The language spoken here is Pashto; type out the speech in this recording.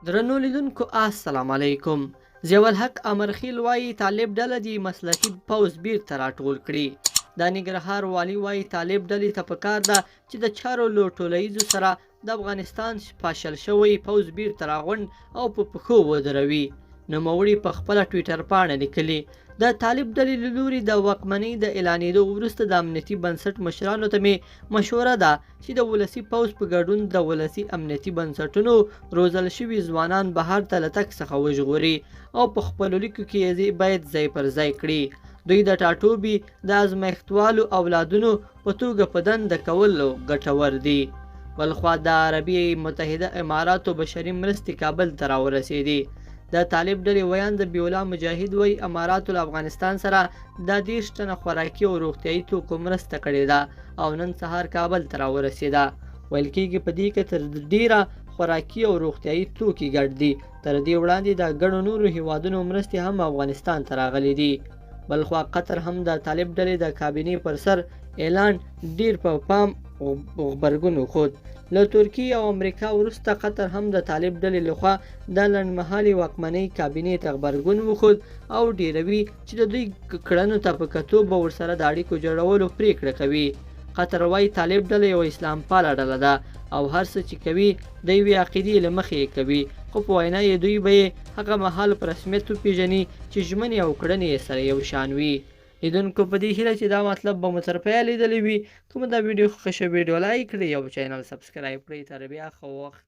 درنو لیدونکو السلام علیکم. ضیاءالحق امرخیل وایي طالب ډله دې مسلکي پوځ بیرته راټول کړي. د ننګرهار والي وایي طالب ډلې ته پکار ده چې د چارو له ټولیزو سره د افغانستان پاشل شوی پوځ بیرته راغونډ او په پښو ودروي. نوموړي په خپله ټویټر پاڼه لیکلي د طالب ډلې له لوري د واکمنۍ د اعلانېدو وروسته د امنیتي بنسټ مشرانو ته مې مشوره ده چې د ولسي پوځ په ګډون د ولسي امنیتي بنسټونو روزل شوي ځوانان بهر ته له تګ څخه وژغوري او په خپلو لیکو کې باید ځای پر ځای کړي. دوی د ټاټوبي د ازمایښتوالو اولادونو په توګه په دنده کولو ګټور دي. بلخوا د عربي متحده اماراتو بشري مرستې کابل ته راورسېدې. د طالب ډلې ویان ذبیح الله مجاهد وایي اماراتو له افغانستان سره د 30 ټنه خوراکي او روغتیایي توکو مرسته کړې ده او نن سهار کابل ته راورسېده. ویل کېږي په دې کې تر ډیره خوراکي او روغتیایي توکي ګډ دي. تر دې وړاندې د ګڼو نورو هیوادونو مرستې هم افغانستان ته راغلي دي. بلخوا قطر هم د طالب ډلې د کابینې پر سر اعلان ډیر په پام غبرګون وښود. له ترکیې او امریکا وروسته قطر هم د طالب ډلې لخوا د لنډمهالې واکمنۍ کابینې ته غبرګون وښود او ډیروي چې د دوی کړنو ته په کتو به ورسره د اړیکو جوړولو پریکړه کوي. قطر وایي طالب ډله یو اسلام پاله ډله ده او هر څه چې کوي د یوې عقیدې له مخې یې کوي، خو په وینا یې دوی به یې هغه مهال په رسمیت وپېژني چې ژمنې او کړنې یې سره یو شان وي. لیدونکو په دې هیله چې دا مطلب به مو تر پایه لیدلی وي. که مو دا ویډیو خوښه شوې ویډیو لایک کړئ او چینل سبسکرایب کړئ. تر بیا ښه وخت.